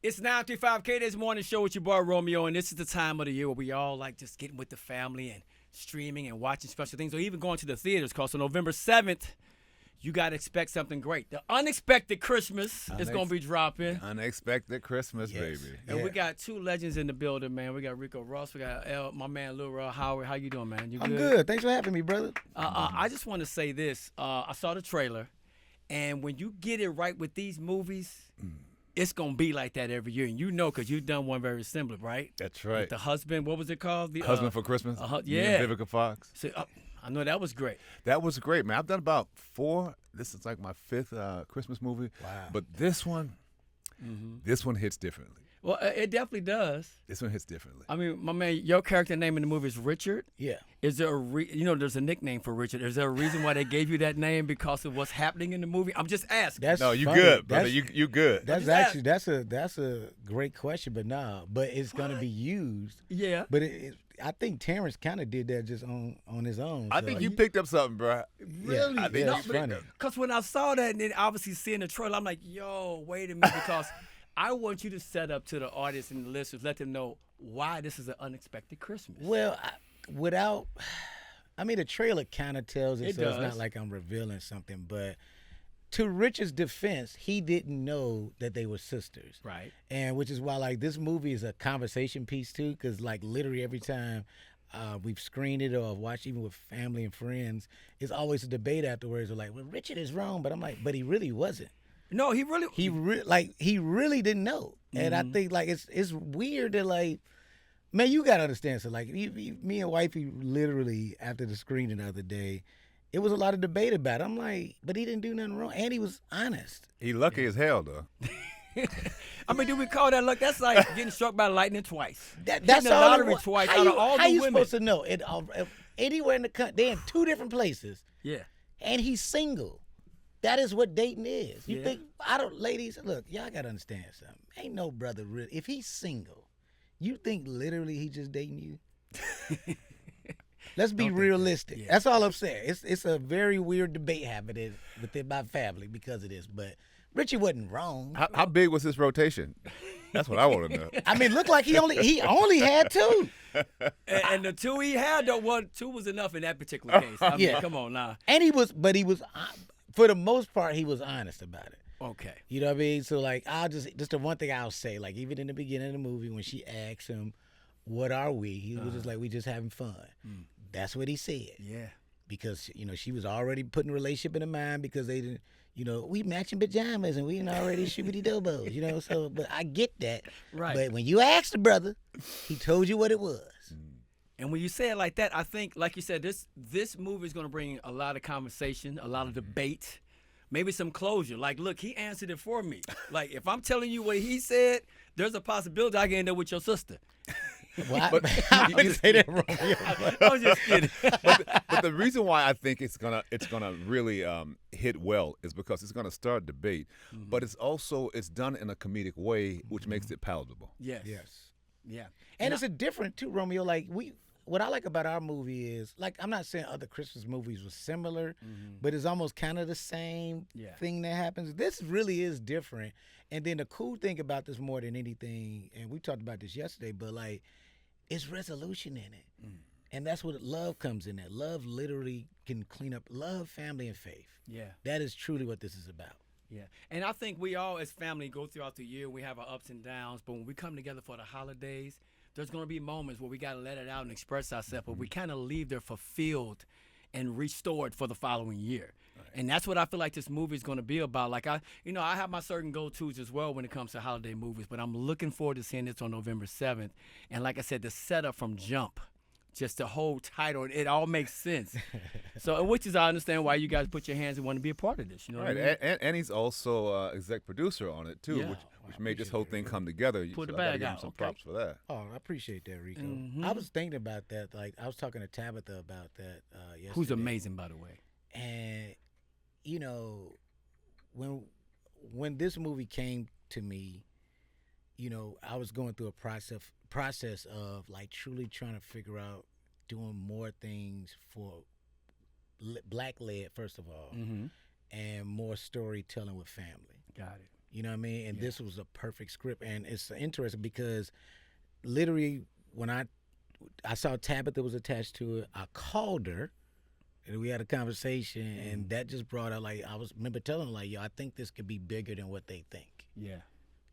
It's 935K this morning show with your boy Romeo, and this is the time of the year where we all like just getting with the family and streaming and watching special things, or even going to the theaters. Because on November 7th, you got to expect something great. The Unexpected Christmas is going to be dropping. Unexpected Christmas, baby. And we got two legends in the building, man. We got Ricco Ross. We got my man, Lil Howery. How you doing, man? You good? I'm good. Thanks for having me, brother. I just want to say this. I saw the trailer, and when you get it right with these movies, it's going to be like that every year. And you know, because you've done one very similar, right? That's right. With the husband, what was it called? The Husband for Christmas? Yeah. Me and Vivica Fox. So, I know that was great. That was great, man. I've done about 4. This is like my 5th Christmas movie. Wow. But this one hits differently. Well, it definitely does. This one hits differently. I mean, my man, your character name in the movie is Richard. Yeah. Is there there's a nickname for Richard. Is there a reason why they gave you that name because of what's happening in the movie? I'm just asking. That's no, you funny. good, brother. You good. That's actually that's a great question, but but it's gonna be used. Yeah. But I think Terrence kind of did that just on his own. I think you picked up something, bro. Really? I think it's funny. Because when I saw that and then obviously seeing the trailer, I'm like, yo, wait a minute, because I want you to set up to the audience and the listeners, let them know why this is an unexpected Christmas. Well, the trailer kind of tells it, so does. it's not like I'm revealing something. But to Richard's defense, he didn't know that they were sisters. Right. And which is why, like, this movie is a conversation piece, too, because, like, literally every time we've screened it or watched, even with family and friends, it's always a debate afterwards. They're like, well, Richard is wrong. But I'm like, but he really wasn't. No, he really. He really didn't know. And I think, like, it's weird that, like, man, you got to understand. So, like, me and wifey literally, after the screening the other day, it was a lot of debate about it. I'm like, but he didn't do nothing wrong. And he was honest. He lucky as hell, though. I mean, do we call that luck? That's like getting struck by lightning twice. That's Hitting the all lottery twice out of all how the you women. supposed to know? Anywhere in the country, they're in 2 different places. Yeah. And he's single. That is what dating is. You Yeah. think, ladies, look, y'all got to understand something. Ain't no brother really. If he's single, you think literally he just dating you? Let's be realistic. Yeah. That's all I'm saying. It's a very weird debate happening within my family because of this. But Richie wasn't wrong. How big was his rotation? That's what I want to know. I mean, looked like he only had 2. And the 2 he had, though, 2 was enough in that particular case. I mean, come on now. And he was, for the most part, he was honest about it. Okay. You know what I mean? So, like, just the one thing I'll say, like, even in the beginning of the movie, when she asked him, what are we? He was just like, we just having fun. That's what he said. Yeah. Because, she was already putting a relationship in her mind because they didn't, we matching pajamas and we already shooby-dobos, so, but I get that. Right. But when you asked the brother, he told you what it was. And when you say it like that, I think, like you said, this movie is going to bring a lot of conversation, a lot of debate, maybe some closure. Like, look, he answered it for me. Like, if I'm telling you what he said, there's a possibility I can end up with your sister. Well, you say that wrong. I was just kidding. But the reason why I think it's gonna really hit well is because it's gonna start debate, but it's done in a comedic way, which makes it palatable. Yes. Yeah. And it's a different too, Romeo. Like what I like about our movie is, like, I'm not saying other Christmas movies were similar, but it's almost kind of the same thing that happens. This really is different. And then the cool thing about this more than anything, and we talked about this yesterday, but like, it's resolution in it. And that's what love comes in at. Love literally can clean up love, family, and faith. Yeah. That is truly what this is about. Yeah. And I think we all as family go throughout the year. We have our ups and downs, but when we come together for the holidays, there's going to be moments where we got to let it out and express ourselves, but we kind of leave there fulfilled and restored for the following year. Right. And that's what I feel like this movie is going to be about. Like, I have my certain go-tos as well when it comes to holiday movies, but I'm looking forward to seeing this on November 7th. And like I said, the setup from jump, just the whole title, it all makes sense. So, which is, I understand why you guys put your hands and want to be a part of this. You know right. what I mean? And he's also exec producer on it, too, which made this whole thing come together. Put the I gotta bag give him out. some Okay. props for that. Oh, I appreciate that, Ricco. I was thinking about that. Like, I was talking to Tabitha about that yesterday. Who's amazing, by the way. And, when this movie came to me, I was going through a process of, like, truly trying to figure out doing more things for Black-led, first of all, and more storytelling with family. Got it. You know what I mean? And this was a perfect script, and it's interesting because literally when I saw Tabitha was attached to it, I called her. And we had a conversation, and that just brought out, like, remember telling her, like, yo, I think this could be bigger than what they think. Yeah.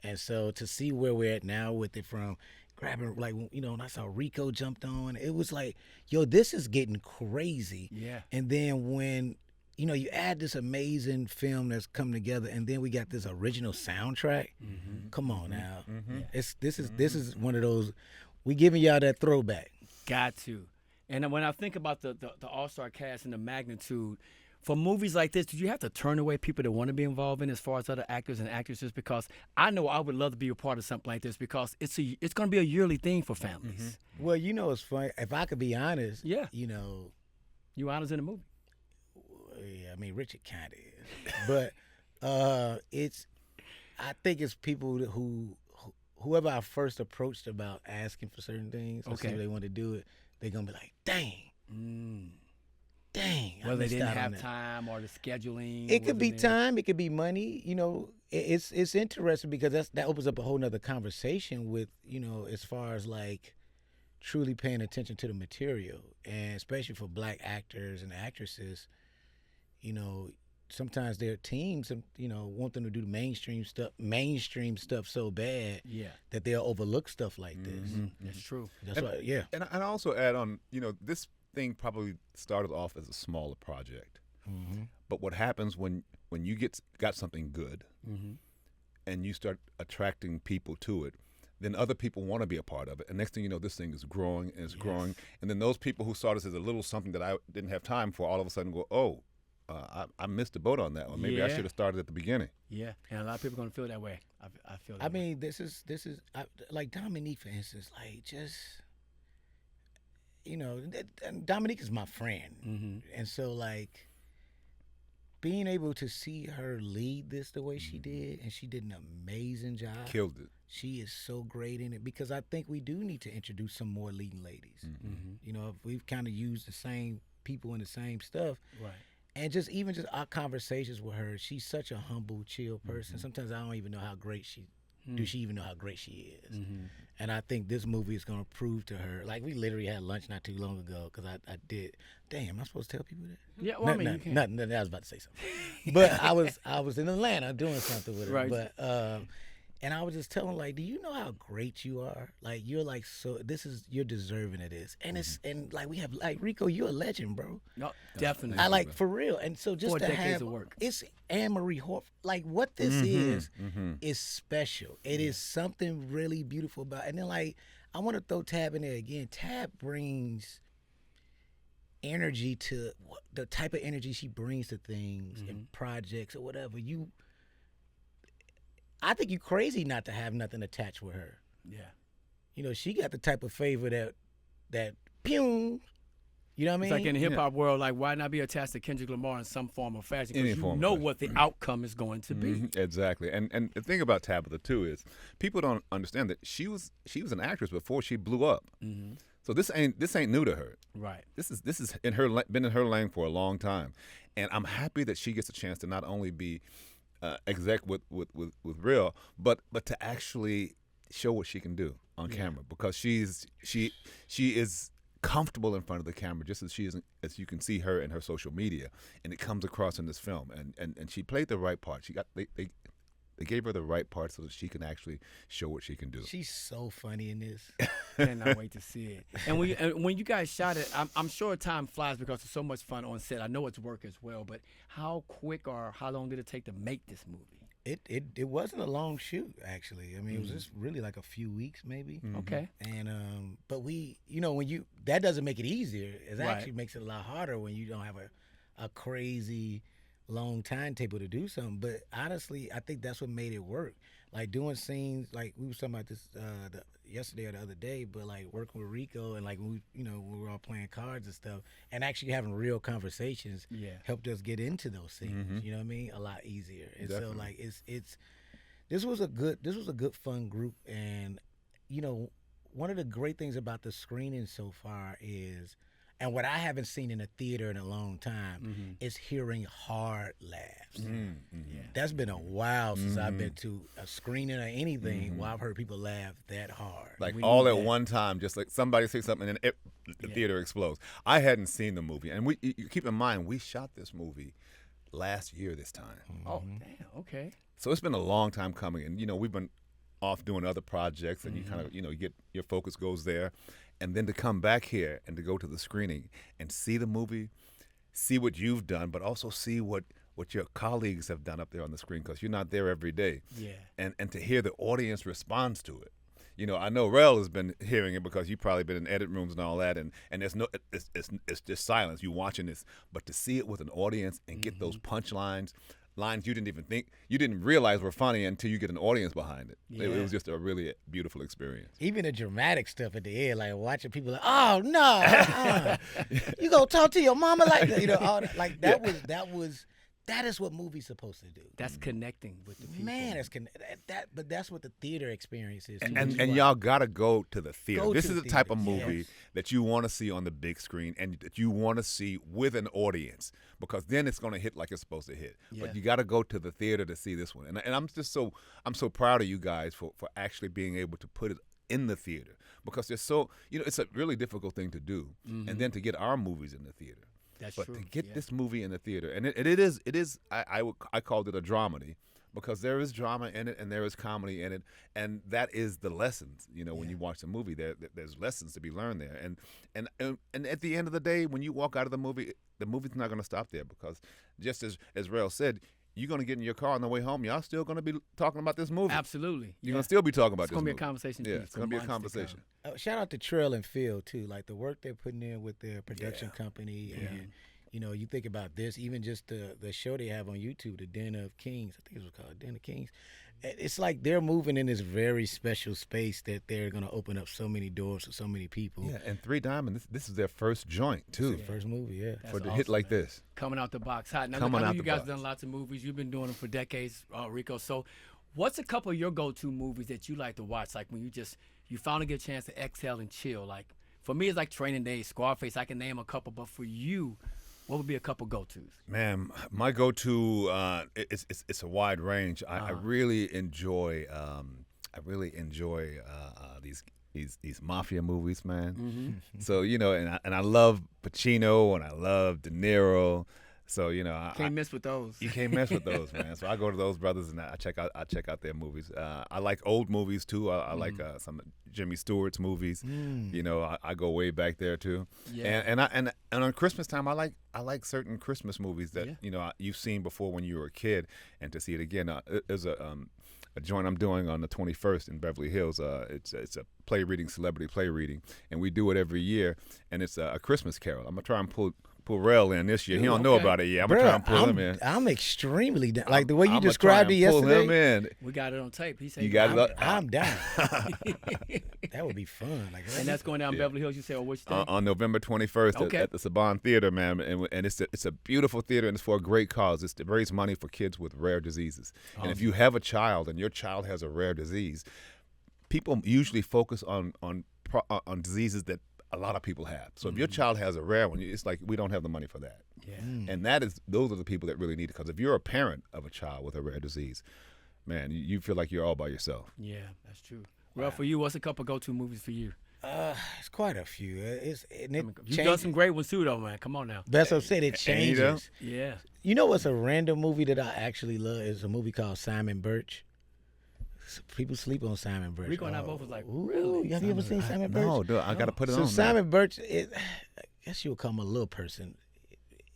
And so to see where we're at now with it, from grabbing, like, you know, when I saw Ricco jumped on, it was like, yo, this is getting crazy. Yeah. And then when, you know, you add this amazing film that's come together, and then we got this original soundtrack. Come on now. This is one of those, we giving y'all that throwback. Got to. And when I think about the all-star cast and the magnitude, for movies like this, did you have to turn away people that want to be involved in as far as other actors and actresses? Because I know I would love to be a part of something like this because it's going to be a yearly thing for families. Well, you know, it's funny. If I could be honest, Yeah. you know. You honors in the movie. Yeah, I mean, Richard kind of is. But I think it's people whoever I first approached about asking for certain things, or see if they want to do it, they're going to be like, dang. Well, they didn't have time or the scheduling. It could be time. It could be money. You know, it's interesting because that opens up a whole nother conversation with, you know, as far as like truly paying attention to the material, and especially for black actors and actresses, you know, sometimes their teams, you know, want them to do the mainstream stuff so bad that they'll overlook stuff like this. That's true. That's why, yeah. And I also add on, you know, this thing probably started off as a smaller project. But what happens when you got something good and you start attracting people to it, then other people want to be a part of it. And next thing you know, this thing is growing and it's growing. And then those people who saw this as a little something that I didn't have time for, all of a sudden go, oh, I missed the boat on that one. Maybe I should have started at the beginning. Yeah, and a lot of people are going to feel that way. I feel that I way. mean, this is like Dominique, for instance, like just, you know, Dominique is my friend. And so, like, being able to see her lead this the way she did, and she did an amazing job. Killed it. She is so great in it, because I think we do need to introduce some more leading ladies. You know, if we've kind of used the same people in the same stuff. Right. And just our conversations with her, she's such a humble, chill person. Sometimes I don't even know how great she even know how great she is. And I think this movie is going to prove to her. Like, we literally had lunch not too long ago, because I did. Damn, am I supposed to tell people that? Yeah, well, I mean, you can. Nothing. I was about to say something. But I was in Atlanta doing something with her. Right. But and I was just telling her, like, do you know how great you are? Like, you're like, so you're deserving of this. And it's, and like, we have, like, Ricco, you're a legend, bro. No, definitely. I like, for real. And so just 4 to decades have, of work. it's Anne-Marie Horf. Like, what this is special. It is something really beautiful about. And then, like, I want to throw Tab in there again. Tab brings energy to the type of energy she brings to things and projects or whatever. I think you crazy not to have nothing attached with her. Yeah. You know, she got the type of favor that pew. You know what I mean? It's like in the hip hop world, like, why not be attached to Kendrick Lamar in some form or fashion? Any Because you form of know fashion. what the outcome is going to be. Exactly. And the thing about Tabitha too is people don't understand that she was an actress before she blew up. So this ain't new to her. Right. This is been in her lane for a long time, and I'm happy that she gets a chance to not only be exec with Real, but to actually show what she can do on camera, because she is comfortable in front of the camera, just as as you can see her in her social media, and it comes across in this film. And she played the right part. They gave her the right part so that she can actually show what she can do. She's so funny in this. Cannot wait to see it. And when you guys shot it, I'm sure time flies because it's so much fun on set. I know it's work as well, but how quick or how long did it take to make this movie? It wasn't a long shoot, actually. I mean, it was just really like a few weeks, maybe. Okay. And but we, you know, that doesn't make it easier. It Right. actually makes it a lot harder when you don't have a crazy long timetable to do something. But honestly, I think that's what made it work. Like, doing scenes, like we were talking about this yesterday or the other day, but like working with Ricco, and like we were all playing cards and stuff, and actually having real conversations helped us get into those scenes. You know what I mean? A lot easier. And Definitely. so, like, this was a good fun group. And you know, one of the great things about the screening so far is And what I haven't seen in a theater in a long time is hearing hard laughs. Yeah. That's been a while since I've been to a screening or anything where I've heard people laugh that hard. Like We all need at that. one time, just like somebody say something and the theater explodes. I hadn't seen the movie, and you keep in mind we shot this movie last year this time, Oh, damn. Okay. so it's been a long time coming. And we've been off doing other projects, and you kind of you get your focus goes there, and then to come back here and to go to the screening and see the movie, see what you've done, but also see what your colleagues have done up there on the screen, because you're not there every day. Yeah. And to hear the audience responds to it. I know Rel has been hearing it because you've probably been in edit rooms and all that, and there's it's just silence. You watching this, but to see it with an audience and get those punchlines, lines you didn't realize were funny until you get an audience behind it. Yeah. It was just a really beautiful experience. Even the dramatic stuff at the end, like watching people like, oh no, you gonna talk to your mama like that? All that, like that is what movies supposed to do. That's connecting with the people. Man, but that's what the theater experience is. Too. And y'all gotta go to the theater. Go This to is the the type of theater, movie yes. that you want to see on the big screen, and that you want to see with an audience, because then it's gonna hit like it's supposed to hit. Yeah. But you gotta go to the theater to see this one. And I'm just so proud of you guys for actually being able to put it in the theater, because there's it's a really difficult thing to do, and then to get our movies in the theater. That's But true. to get Yeah. this movie in the theater, and it is I called it a dramedy, because there is drama in it and there is comedy in it, and that is the lessons. When you watch the movie, there's lessons to be learned there, and at the end of the day, when you walk out of the movie's not going to stop there, because just as Rel said, you're going to get in your car on the way home. Y'all still going to be talking about this movie. Absolutely. You're going to still be talking about It's this gonna be movie. a conversation Yeah, piece it's for going to be a months to conversation. Shout out to Trill and Phil too, like the work they're putting in with their production company, and you think about this, even just the show they have on YouTube, the Den of Kings. I think it was called Den of Kings. It's like they're moving in this very special space that they're going to open up so many doors for so many people. Yeah, and Three Diamond, this is their first joint too, It's the first movie, yeah. That's for the awesome, hit like man. this. Coming out the box hot. Now, Coming I know out you the guys box. done lots of movies. You've been doing them for decades, Ricco. So what's a couple of your go-to movies that you like to watch? Like when you finally get a chance to exhale and chill. Like for me, it's like Training Day, Scarface. I can name a couple, but for you, what would be a couple go-tos? Man, my go-to it's a wide range. I really enjoy these mafia movies, man. So and I love Pacino and I love De Niro. So Can't miss with those. you can't mess with those, man. So I go to those brothers and I check out their movies. I like old movies too. I like some Jimmy Stewart's movies. I go way back there too. Yeah. And on Christmas time, I like certain Christmas movies that you've seen before when you were a kid, and to see it again. There's a joint I'm doing on the 21st in Beverly Hills. It's a celebrity play reading, and we do it every year. And it's a Christmas Carol. I'm gonna try and pull Rel in this year. He don't know okay. about it yet. I'm gonna try and pull him in. I'm extremely down. Like the way you I'ma try described and it pull him yesterday. in. We got it on tape. He said You got it. I'm down. That would be fun. Like, and that's going down Beverly Hills. You say, which day? On November 21st Okay. at the Saban Theater, man, and it's a beautiful theater, and it's for a great cause. It's to raise money for kids with rare diseases. And if you have a child and your child has a rare disease, people usually focus on diseases that a lot of people have. So if your child has a rare one, it's like we don't have the money for that. Yeah. And those are the people that really need it. Because if you're a parent of a child with a rare disease, man, you feel like you're all by yourself. Yeah, that's true. Well, for you, what's a couple go-to movies for you? it's quite a few. You've done some great ones too, though, man. Come on now. That's what I'm saying. It And you know? changes. Yeah. You know what's a random movie that I actually love? Is a movie called Simon Birch. People sleep on Simon Birch. Ricco and I both was like, Ooh, really? Have you ever seen Simon Birch? No, dude, I got to put it So on. Simon Birch, I guess you'll call him a little person.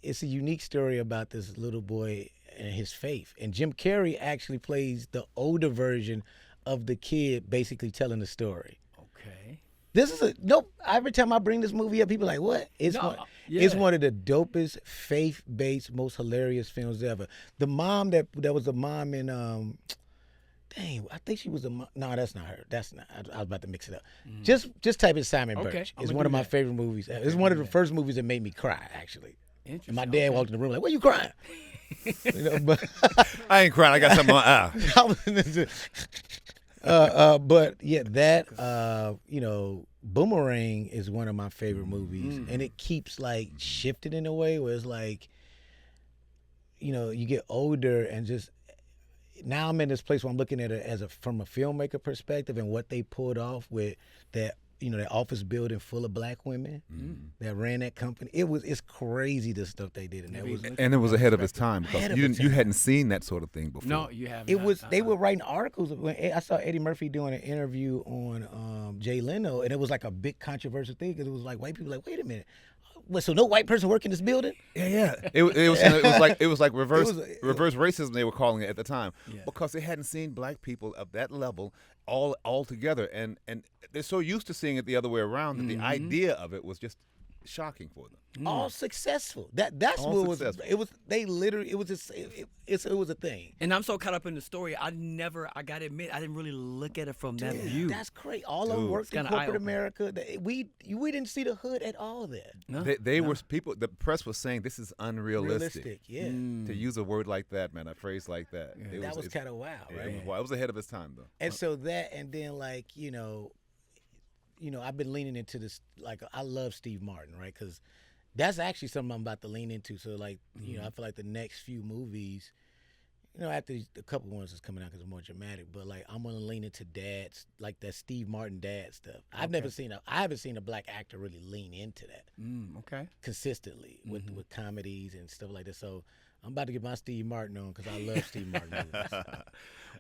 It's a unique story about this little boy and his faith. And Jim Carrey actually plays the older version of the kid basically telling the story. Okay. This is every time I bring this movie up, people are like, what? It's yeah. one of the dopest faith-based, most hilarious films ever. The mom that was the mom in I think she was a mom. No, that's not her. That's not. I was about to mix it up. Just type in Simon Okay, Birch. I'ma It's one of do my that. favorite movies. It's one of the first movies that made me cry, actually. Interesting. And my dad walked in the room like, "What you crying?" But I ain't crying. I got something on my eye. I was but yeah, that Boomerang is one of my favorite movies, and it keeps like shifting in a way where it's like, you know, you get older and just now I'm in this place where I'm looking at it as from a filmmaker perspective and what they pulled off with that. You know, that office building full of black women that ran that company. It's crazy the stuff they did, and it was ahead of its time because you hadn't seen that sort of thing before. No, you haven't. It was they were writing articles. I saw Eddie Murphy doing an interview on Jay Leno, and it was like a big controversial thing because it was like white people like, wait a minute. What, so no white person work in this building? Yeah. It was like reverse racism they were calling it at the time because they hadn't seen black people of that level all together, and they're so used to seeing it the other way around that the idea of it was just shocking for them. All successful. That's all what successful. It was. They literally. It was just. It was a thing. And I'm so caught up in the story. I gotta admit, I didn't really look at it from that view. That's crazy. All of them worked in corporate America. We didn't see the hood at all there. No, they were people. The press was saying this is unrealistic. Yeah. To use a word like that, man, a phrase like that. Yeah. That was kind of wild, right? It was ahead of its time, though. And so that, and then like you know, I've been leaning into this. Like I love Steve Martin, right? Because that's actually something I'm about to lean into. So like you know, I feel like the next few movies, you know, after a couple ones that's coming out because it's more dramatic, but like I'm gonna lean into dads, like that Steve Martin dad stuff. I haven't seen a black actor really lean into that. Consistently with comedies and stuff like that. So I'm about to get my Steve Martin on because I love Steve Martin movies.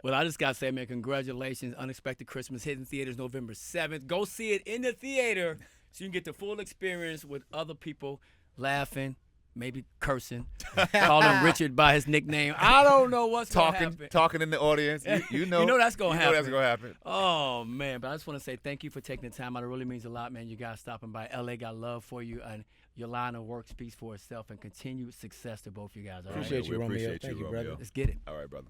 Well, I just got to say, man, congratulations. Unexpected Christmas hitting theaters November 7th. Go see it in the theater so you can get the full experience with other people laughing, maybe cursing, calling Richard by his nickname. I don't know what's going to happen. Talking in the audience. You know that's going to happen. You know that's going to happen. Oh, man. But I just want to say thank you for taking the time out. It really means a lot, man. You guys stopping by. LA got love for you, and your line of work speaks for itself, and continued success to both you guys. All right? Appreciate you, Romeo. Appreciate Thank you, Romeo. brother. Let's get it. All right, brother.